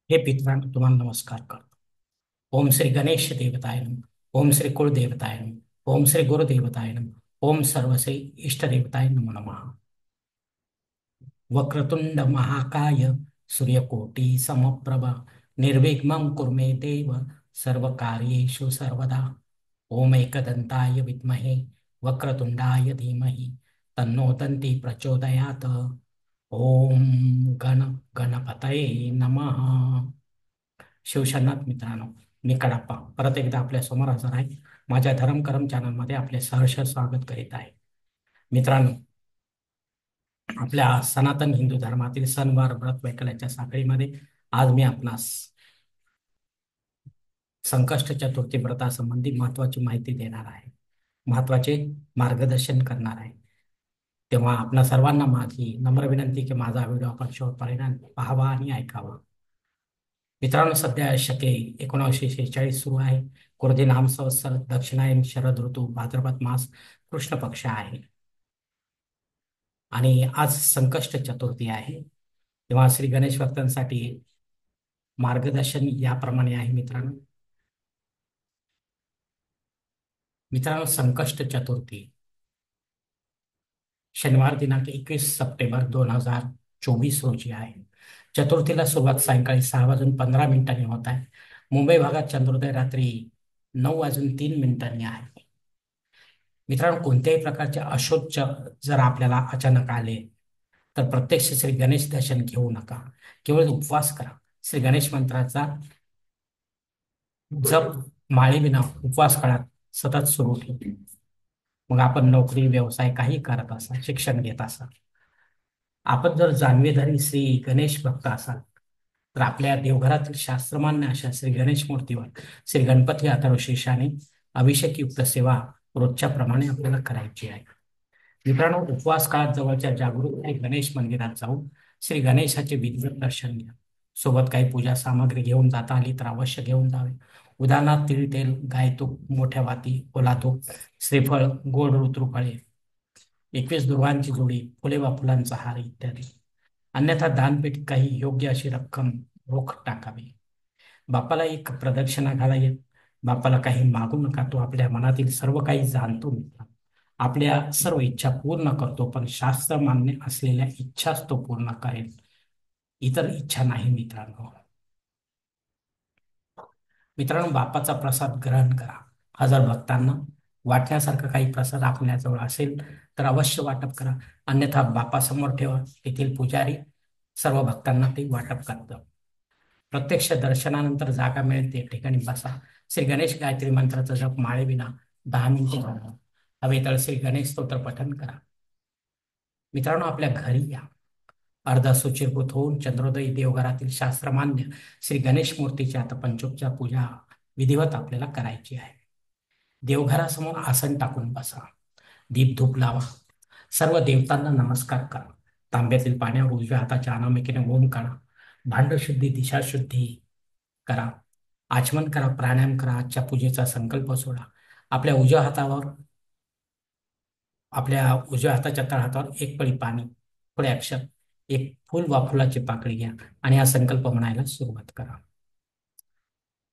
हे पितरांनो तुम्हाला नमस्कार करतो. ओम श्री गणेश देवताय नमः. ओम श्री कुलदेवताय नमः. ओम श्री गुरुदेवताय नमः. ओम सर्वश्री इष्टदेवताय नमो नमः. वक्रतुंड महाकाय सूर्यकोटि समप्रभा निर्विघ्नं कुरु मे देव सर्वकार्येषु सर्वदा. ओम एकदन्ताय विद्महे वक्रतुंडाय धीमहि तन्नो दन्ति प्रचोदयात्. ओम गण गणपतये नमः. शिवशरणात मित्रांनो, मी कडाप्पा परत एकदा आपल्या समोर हजर आहे. माझ्या धर्म करम चॅनलमध्ये आपले सहर्ष स्वागत करीत आहे. मित्रांनो, आपल्या सनातन हिंदू धर्मातील सणवार व्रत वैकल्याच्या साखळीमध्ये आज मी आपणास संकष्ट चतुर्थी व्रतासंबंधी महत्वाची माहिती देणार आहे, महत्वाचे मार्गदर्शन करणार आहे. तेव्हा आपणा सर्वांना माझी नम्र विनंती की माझा व्हिडिओ आपण शेवटपर्यंत पाहावा आणि ऐकावा. मित्रांनो, सध्या शके 1946 सुरू आहे. क्रोधी नाम संवत्सर, दक्षिणायन शरद ऋतू, भाद्रपद मास, कृष्ण पक्ष आहे आणि आज संकष्ट चतुर्थी आहे. तेव्हा श्री गणेश भक्तांसाठी मार्गदर्शन याप्रमाणे आहे. मित्रांनो मित्रांनो संकष्ट चतुर्थी शनिवार दिनांक 21 सप्टेंबर 2024 रोजी आहे. चतुर्थीला सुरुवात सायंकाळी 6:15 होत आहे. मुंबई भागात चंद्रोदय रात्री 9:03 आहे. मित्रांनो, कोणत्याही प्रकारचे अशुभ जर आपल्याला अचानक आले तर प्रत्यक्ष श्री गणेश दर्शन घेऊ नका. केवळ उपवास करा. श्री गणेश मंत्राचा जप माळेविना उपवास काळात सतत सुरू ठेवा. मग आपण नोकरी, व्यवसाय काही करत असाल, शिक्षण घेत असाल, आपण जर जाणवेधारी श्री गणेश भक्त असाल तर आपल्या देवघरातील शास्त्रमान्य अशा श्री गणेश मूर्तीवर श्री गणपती अथर्वशीर्षाने अभिषेकयुक्त सेवा रोजच्या प्रमाणे आपल्याला करायची आहे. मित्रांनो, उपवास काळात जवळच्या जागृत श्री गणेश मंदिरात जाऊन श्री गणेशाचे विधिवत दर्शन घ्या. सोबत काही पूजा सामग्री घेऊन जाता आली तर अवश्य घेऊन जावे. उदाहरणार्थ तीळ, तेल, गाय तूप, मोठ्या वाती, ओला तूप, श्रीफळ, गोड ऋतुफळे, 21 दुर्वांची जोडी, फुले वा फुलांचा हार इत्यादी. अन्यथा दानपेटीत काही योग्य अशी रक्कम रोख टाकावी. बापाला एक प्रदक्षिणा घालावी. बापाला काही मागू नका. तो आपल्या मनातील सर्व काही जाणतो. मित्र, आपल्या सर्व इच्छा पूर्ण करतो, पण शास्त्र मान्य असलेल्या इच्छाच तो पूर्ण करेल, इतर इच्छा नाही. मित्रांनो मित्रांनो बापाचा प्रसाद ग्रहण करा. हजर भक्तांना वाटण्यासारखा काही प्रसाद आपल्याजवळ असेल तर अवश्य वाटप करा. अन्यथा बापासमोर ठेवा. तेथील पुजारी सर्व भक्तांना ते वाटप करतात. प्रत्यक्ष दर्शनानंतर जागा मिळेल त्या ठिकाणी बसा. श्री गणेश गायत्री मंत्राचा जप माळेविना 10 मिनिटे करा. हवे तर श्री गणेश स्तोत्र पठण करा. मित्रांनो, आपल्या घरी या. अर्धा सुचिरभूत होऊन चंद्रोदयी देवघरातील शास्त्रमान्य श्री गणेश मूर्तीची आता पंचोपचार पूजा विधिवत आपल्याला करायची आहे. देवघरासमोर आसन टाकून बसा. दीप धूप लावा. सर्व देवतांना नमस्कार करा. तांब्यातील पाण्यावर उजव्या हाताच्या अनामिकेने ओम काढा. भांडशुद्धी, दिशाशुद्धी करा. आचमन करा. प्राणायाम करा. आजच्या पूजेचा संकल्प सोडा. आपल्या उजव्या हातावर आपल्या उजव्या हाताच्या तळहातावर एक पळी पाणी, थोडे अक्षर, एक फूल वा फुलाची पाकळी घ्या आणि हा संकल्प म्हणायला सुरुवात करा.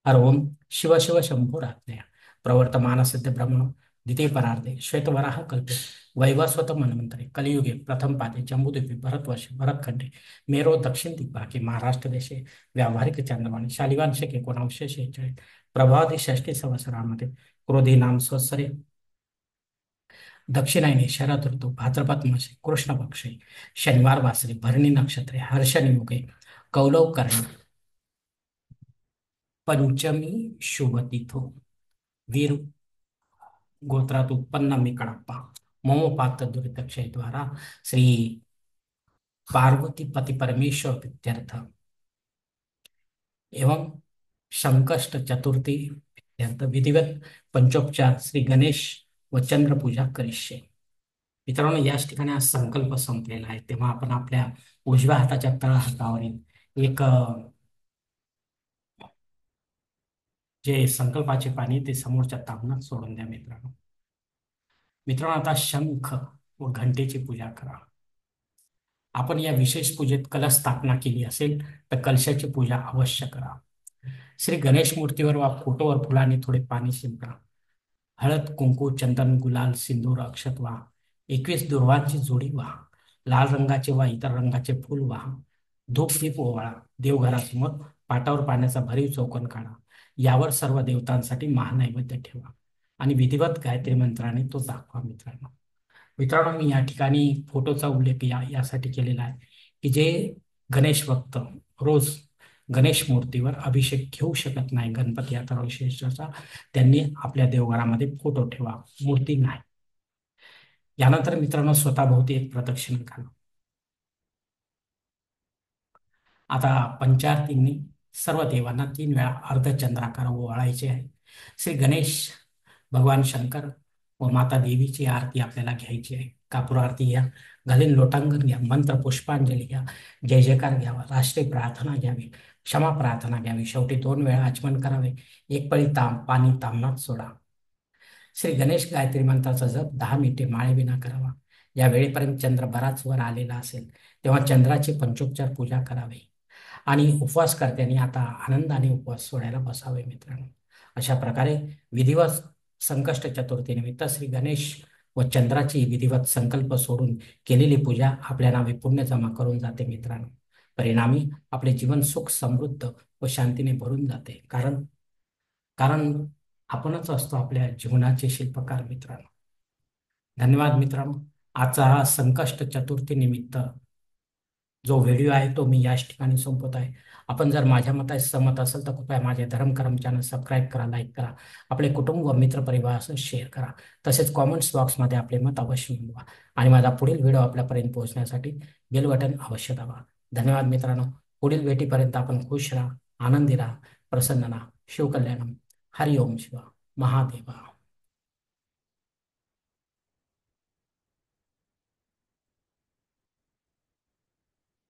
हर ओम शिव शिव शंभोरात्मया प्रवर्तमान सिद्ध ब्रह्म द्वितीय परार्धे श्वेतवराह कल्पे वैवस्वत मन्वंतरे कलियुगे प्रथम पादे जम्बूद्वीपे भरतवर्षे भरतखंडे मेरो दक्षिण दिग्भागे महाराष्ट्र देशे व्यावहारिक चांद्रमाने शालिवान शके 1946 प्रभावती षष्टी संवत्सरामध्ये क्रोधी नाम संवत्सरे दक्षिणायने शरद ऋतू भाद्रपद मासे कृष्ण पक्षे शनिवार वासरे भरणी नक्षत्रे हर्षणी युगे कौलव करणे पंचमी शुभ तिथो वीर गोत्रात उत्पन्न मी कडाप्पा मोमोपात दुरितक्षय द्वारा श्री पार्वती पति परमेश्वर प्रीत्यर्थ एवं संकष्ट चतुर्थी प्रीत्यर्थ विधिवत पंचोपचार श्री गणेश व चंद्र पूजा करिष्ये. मित्रांनो, याच ठिकाणी हा संकल्प संपलेला आहे. तेव्हा आपण आपल्या उजव्या हाताच्या तळहातावरील एक जे संकल्पाचे पाणी ते समोरच्या तांबणात सोडून द्या. मित्रांनो आता शंख व घंटेची पूजा करा. आपण या विशेष पूजेत कलश स्थापना केली असेल तर कलशाची पूजा अवश्य करा. श्री गणेश मूर्तीवर वा फोटोवर फुलांनी थोडे पाणी शिंपडा. हळद, कुंकू, चंदन, गुलाल, सिंदूर, अक्षत वाहा. 21 दुर्वांची जोडी वाहा. लाल रंगाचे वा इतर रंगाचे फूल वाहा. धूप दीप ओवाळा. देवघरासमोर पाटावर पाण्याचा भरीव चौकोन काढा. यावर सर्व देवतांसाठी महानैवेद्य ठेवा आणि विधिवत गायत्री मंत्राने तो दाखवा. मित्रांनो मित्रांनो मी या ठिकाणी फोटोचा उल्लेख यासाठी केलेला आहे की जे गणेश भक्त रोज गणेश मूर्तीवर अभिषेक घेऊ शकत नाही गणपती अथर्व विशेषाचा, त्यांनी आपल्या देवघरामध्ये फोटो ठेवा, मूर्ती नाही. यानंतर मित्रांनो स्वतःभोवती एक प्रदक्षिणा घाला. आता पंचारतींनी सर्व देवांना 3 वेळा अर्धचंद्राकार ओवाळायचे आहे. श्री गणेश भगवान शंकर व माता देवीची आरती आपल्याला घ्यायची आहे. कापूर आरती घ्या, घालीन लोटांगण घ्या, मंत्र पुष्पांजली घ्या, जय जयकार घ्यावा, राष्ट्रीय प्रार्थना घ्यावी, क्षमा प्रार्थना घ्यावी, शेवटी 2 वेळा आचमन करावे. एक पळी पाणी तामनात सोडा. श्री गणेश गायत्री मंत्राचा जप 10 मिनिटे माळेविना करावा. या वेळेपर्यंत चंद्र बराच वर आलेला असेल तेव्हा चंद्राची पंचोपचार पूजा करावी आणि उपवासकर्त्यांनी आता आनंदाने उपवास सोडायला बसावे. मित्रांनो अशा प्रकारे विधिवत संकष्ट चतुर्थीनिमित्त श्री गणेश व चंद्राची विधिवत संकल्प सोडून केलेली पूजा आपल्या नावे पुण्य जमा करून जाते. मित्रांनो परिणामी आपले जीवन सुख समृद्ध व शांतीने भरून जाते. कारण कारण आपणच असतो आपल्या जीवनाचे शिल्पकार. मित्रांनो धन्यवाद. मित्रांनो आजचा हा संकष्ट चतुर्थी निमित्त जो व्हिडिओ आहे तो मी याच ठिकाणी संपवत आहे. आपण जर माझ्या मताशी सहमत असेल तर कृपया माझे धर्मकरम चॅनल सबस्क्राईब करा, लाईक करा, आपले कुटुंब व मित्रपरिवारासह शेअर करा. तसेच कॉमेंट्स बॉक्समध्ये आपले मत अवश्य नोंदवा आणि माझा पुढील व्हिडिओ आपल्यापर्यंत पोहोचण्यासाठी बेल बटन अवश्य दाबा. धन्यवाद मित्रांनो. पुढील भेटीपर्यंत आपण खुश राहा, आनंदी राहा, प्रसन्न राहा. शिवकल्याणम. हरि ओम शिवा महादेवा.